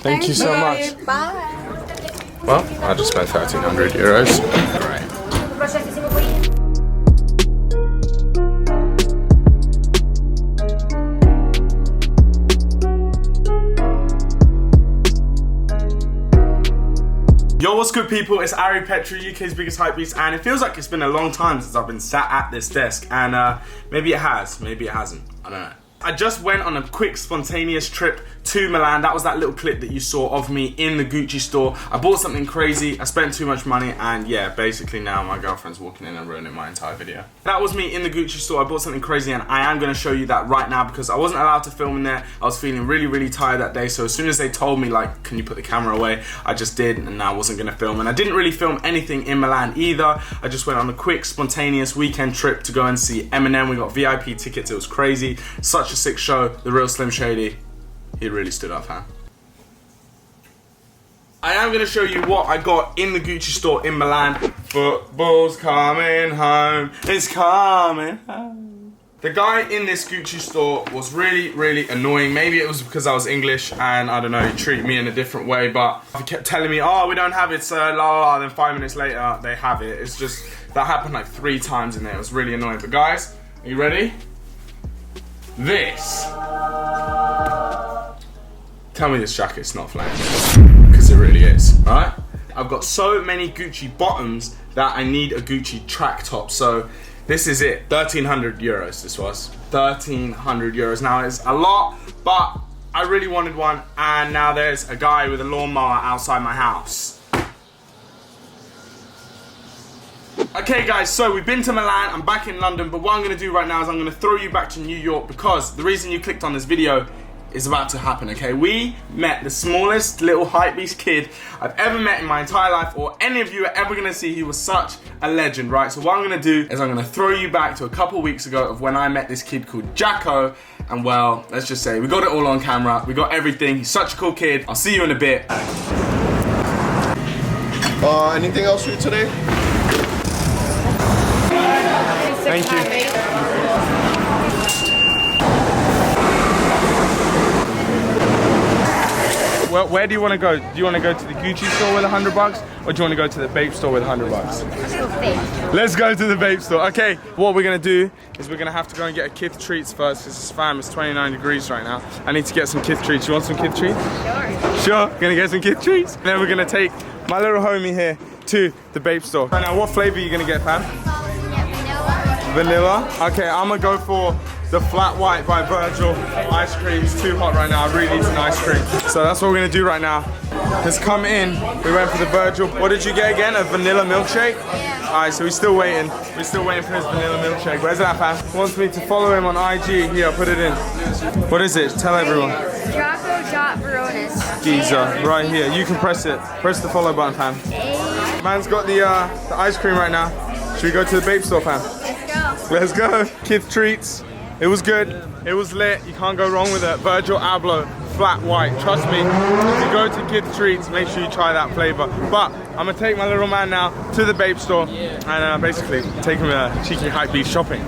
Thank you so much. Bye. Well, I just spent 1,300 euros. Alright. Yo, what's good people? It's Ari Petru, UK's biggest hypebeast, and it feels like it's been a long time since I've been sat at this desk, and maybe it has, maybe it hasn't, I don't know. I just went on a quick spontaneous trip to Milan. That was that little clip that you saw of me in the Gucci store. I bought something crazy, I spent too much money, and yeah, basically now my girlfriend's walking in and ruining my entire video. That was me in the Gucci store. I bought something crazy and I am going to show you that right now because I wasn't allowed to film in there. I was feeling really tired that day, so as soon as they told me like, can you put the camera away, I just did, and I wasn't going to film. And I didn't really film anything in Milan either. I just went on a quick spontaneous weekend trip to go and see Eminem. We got VIP tickets, it was crazy. Such a sick show. The real Slim Shady, he really stood up, huh? I am going to show you what I got in the Gucci store in Milan. Football's coming home, it's coming home. The guy in this Gucci store was really annoying. Maybe it was because I was English and I don't know, he treated me in a different way, but he kept telling me, oh, we don't have it, sir, la, then 5 minutes later, they have it. It's just, that happened like 3 times in there. It was really annoying. But guys, are you ready? This. Tell me this jacket's not flames, because it really is, alright? I've got so many Gucci bottoms that I need a Gucci track top, so this is it. 1,300 euros this was. 1,300 euros. Now it's a lot, but I really wanted one, and now there's a guy with a lawnmower outside my house. Okay guys, so we've been to Milan, I'm back in London, but what I'm going to do right now is I'm going to throw you back to New York because the reason you clicked on this video is about to happen, okay? We met the smallest little hypebeast kid I've ever met in my entire life, or any of you are ever going to see. He was such a legend, right? So what I'm going to do is I'm going to throw you back to a couple weeks ago of when I met this kid called Jacko, and well, let's just say we got it all on camera, we got everything. He's such a cool kid. I'll see you in a bit. Anything else for you today? Thank you. Well, where do you want to go? Do you want to go to the Gucci store with $100, or do you want to go to the Bape store with $100? Let's go to the Bape store. Okay, what we're gonna do is we're gonna have to go and get a kith treats first because it's fam, it's 29 degrees right now. I need to get some kith treats. You want some kith treats? Sure. Sure. Gonna get some kith treats. Then we're gonna take my little homie here to the Bape store. Right now, what flavor are you gonna get, fam? Vanilla? Okay, I'm gonna go for the flat white by Virgil. Ice cream is too hot right now. I really need some ice cream. So that's what we're gonna do right now. Let's come in. We went for the Virgil. What did you get again? A vanilla milkshake? Yeah. Alright, so we're still waiting. We're still waiting for his vanilla milkshake. Where's that, fam? He wants me to follow him on IG. Here, I'll put it in. What is it? Tell everyone. Veronis. GEEZA, right here. You can press it. Press the follow button, fam. Man's got the ice cream right now. Should we go to the Bape store, fam? Let's go. Kith treats. It was good. It was lit. You can't go wrong with it. Virgil Abloh, flat white. Trust me, if you go to Kith treats, make sure you try that flavor. But I'm gonna take my little man now to the Bape store and basically take him a cheeky hypebeast shopping.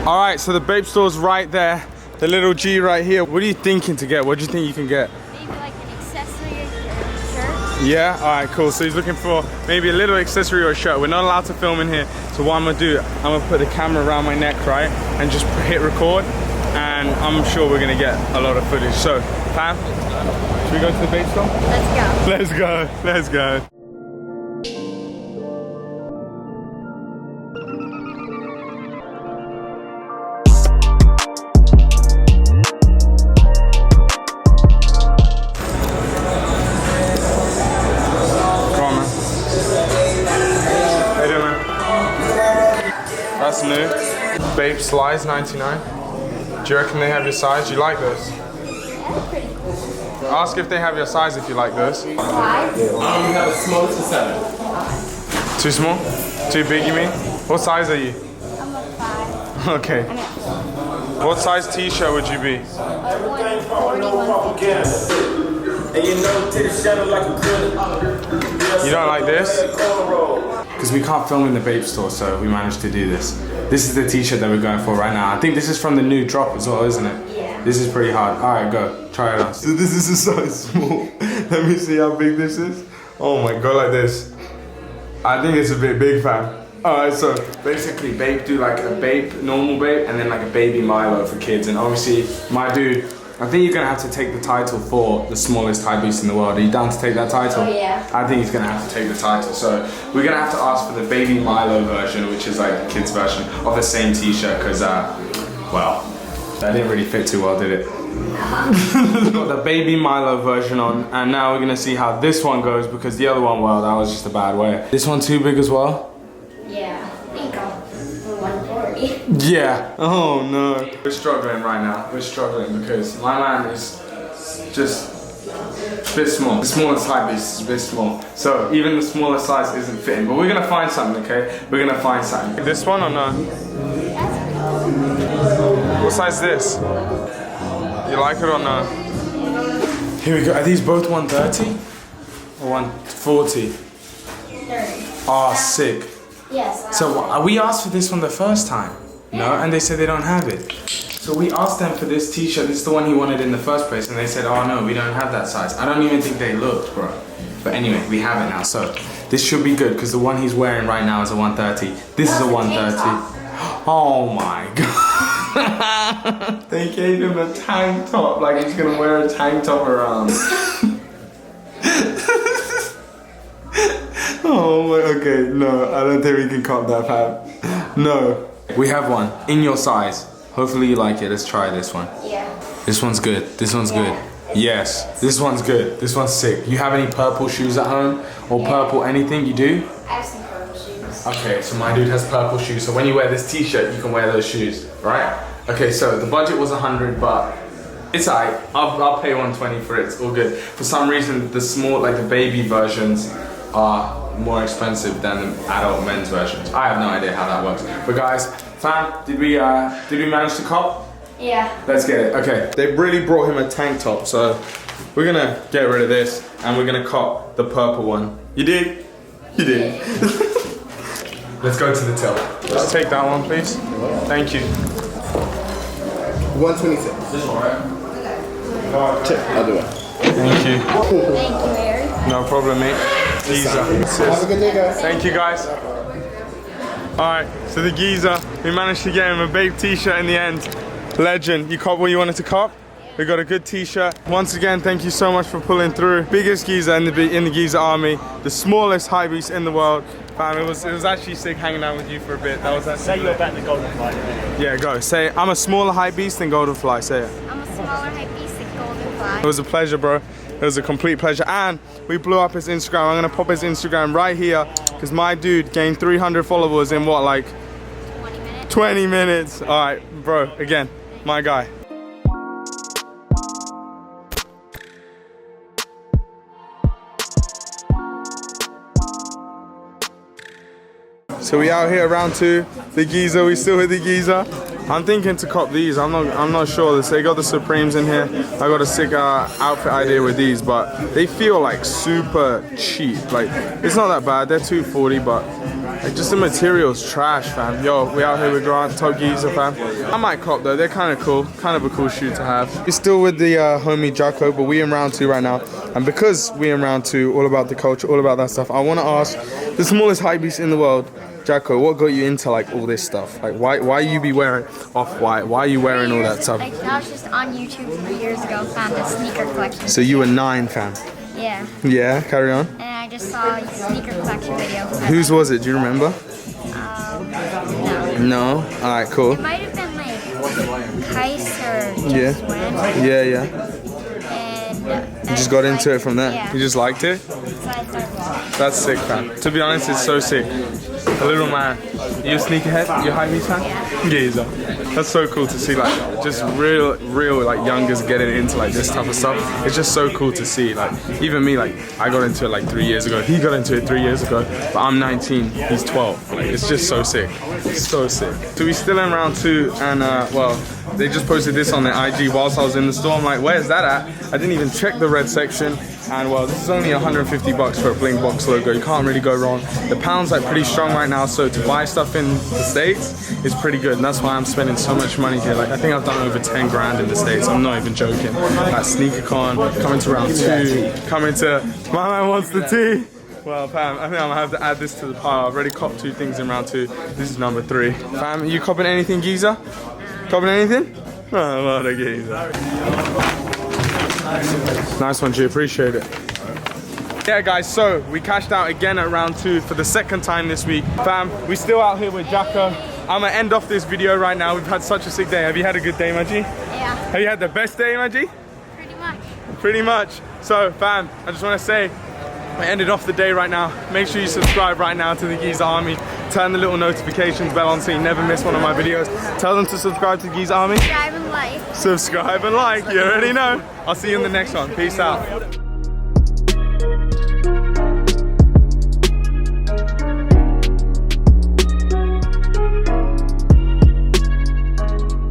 Alright, so the Bape store's right there. The little G right here. What are you thinking to get? What do you think you can get? Maybe like an accessory or a shirt. Yeah? Alright, cool. So he's looking for maybe a little accessory or a shirt. We're not allowed to film in here. So what I'm gonna do, I'm gonna put the camera around my neck, right? And just hit record. And I'm sure we're gonna get a lot of footage. So, Pam, should we go to the Bape store? Let's go. Let's go. Let's go. That's new. Bape slides, 99. Do you reckon they have your size? You like those? Ask if they have your size if you like those. We have a small to 7. Too small? Too big, you mean? What size are you? I'm a Okay. What size t-shirt would you be? 140. You don't like this? Because we can't film in the Bape store, so we managed to do this. This is the t-shirt that we're going for right now. I think this is from the new drop as well, isn't it? Yeah. This is pretty hard. Alright, go. Try it on. So this is a size small. Let me see how big this is. Oh my god, like this. I think it's a bit big, fam. Alright, so basically Bape do like a Bape, normal Bape, and then like a baby Milo for kids. And obviously, my dude, I think you're gonna have to take the title for the smallest hypebeast in the world. Are you down to take that title? Oh yeah. I think he's gonna have to take the title. So we're gonna have to ask for the baby Milo version, which is like the kids version of the same t-shirt, because well, that didn't really fit too well, did it? Got the baby Milo version on, and now we're gonna see how this one goes, because the other one, well, that was just a bad way. This one too big as well? Yeah, I think I'm 140. Yeah. Oh no. We're struggling right now. We're struggling because my man is just a bit small. The smallest hypebeast is a bit small. So even the smallest size isn't fitting. But we're gonna find something, okay? We're gonna find something. This one or no? What size is this? You like it or no? Here we go. Are these both 130? Or 140? 30. Oh, sick. Yes. So we asked for this one the first time, no? And they said they don't have it. So we asked them for this t-shirt, this is the one he wanted in the first place, and they said, oh no, we don't have that size. I don't even think they looked, bro. But anyway, we have it now, so this should be good, because the one he's wearing right now is a 130. This is a 130. Oh my god. They gave him a tank top, like he's gonna wear a tank top around. Oh my, okay, no, I don't think we can cop that, fam. No. We have one, in your size. Hopefully you like it, let's try this one. Yeah. This one's good, this one's good. Yes, this one's good, this one's sick. You have any purple shoes at home? Or purple anything, you do? I have some purple shoes. Okay, so my dude has purple shoes, so when you wear this t-shirt, you can wear those shoes, right? Okay, so the budget was 100, but it's alright. I'll pay 120 for it, it's all good. For some reason, the small, like the baby versions are more expensive than the adult men's versions. I have no idea how that works. But guys, fam, did we manage to cop? Yeah. Let's get it. Okay. They really brought him a tank top, so we're gonna get rid of this and we're gonna cop the purple one. You did? You did. Let's go to the till. Just take that one, please. Thank you. 126. This is alright. I'll do it. Thank you. Thank you, Mary. No problem, mate. GEEZA. Have a good day, guys. Thank you, guys. Alright, so the GEEZA, we managed to get him a Bape t-shirt in the end. Legend. You cop what you wanted to cop? We got a good t-shirt. Once again, thank you so much for pulling through. Biggest GEEZA in the GEEZA army. The smallest hypebeast in the world. Fam, it was actually sick hanging out with you for a bit. That was actually Say you're better than Golden Flight. Yeah, go. Say, I'm a smaller hypebeast than Goldenfly. Say it. I'm a smaller hypebeast than Goldenfly. It was a pleasure, bro. It was a complete pleasure. And we blew up his Instagram. I'm gonna pop his Instagram right here because my dude gained 300 followers in what, like 20 minutes. 20 minutes. All right, bro, again, my guy. So we out here round 2, the GEEZA, we still with the GEEZA. I'm thinking to cop these, I'm not sure. They got the Supremes in here. I got a sick outfit idea with these, but they feel like super cheap. Like, it's not that bad, they're $240, but like just the material's trash, fam. Yo, we out here with Grant, top GEEZA, fam. I might cop though, they're kind of cool, kind of a cool shoe to have. We're still with the homie Jacko, but we in round 2 right now. And because we in round 2, all about the culture, all about that stuff, I want to ask the smallest hypebeast in the world, Jacko, what got you into like all this stuff? Like why you be wearing Off-White? Why are you wearing all that stuff? Like, that was just on YouTube 3 years ago, found a sneaker collection. So you were 9, fam? Yeah. Yeah, carry on. And I just saw a sneaker collection video. Whose was it? Do you remember? No. No? Alright, cool. It might have been like Kaiser. Yeah. Yeah. And You just got into it from there? Yeah. You just liked it? So I started watching. That's sick, fam. To be honest, it's so sick. A little man. You a sneakerhead? You a hypebeast fan? Yeah. GEEZA. That's so cool to see like just real like youngers getting into like this type of stuff. It's just so cool to see. Like even me, like I got into it like 3 years ago. He got into it 3 years ago, but I'm 19. He's 12. Like it's just so sick. So sick. So we're still in round 2, and well, they just posted this on their IG whilst I was in the store. I'm like, where's that at? I didn't even check the red section. And well, this is only 150 bucks for a Bling Box logo. You can't really go wrong. The pound's like pretty strong right now, so to buy stuff in the States is pretty good. And that's why I'm spending so much money here. Like I think I've done over 10 grand in the States. I'm not even joking. That SneakerCon, coming to round 2, coming to, my man wants the tea. Well, fam, I think I'm gonna have to add this to the pile. I've already copped 2 things in round 2. This is number 3. Fam, you copping anything, GEEZA? Copping anything? Oh, what a GEEZA. Nice one, G, appreciate it. Yeah guys, so we cashed out again at round 2 for the 2nd time this week. Fam, we still out here with Jacko. I'm gonna end off this video right now. We've had such a sick day. Have you had a good day, my G? Yeah. Have you had the best day, my G? Pretty much. Pretty much. So fam, I just wanna say, I ended off the day right now. Make sure you subscribe right now to the GEEZA Army. Turn the little notifications bell on so you never miss one of my videos. Tell them to subscribe to GEEZA Army. Subscribe and like. Subscribe and like, you already know. I'll see you in the next one. Peace out.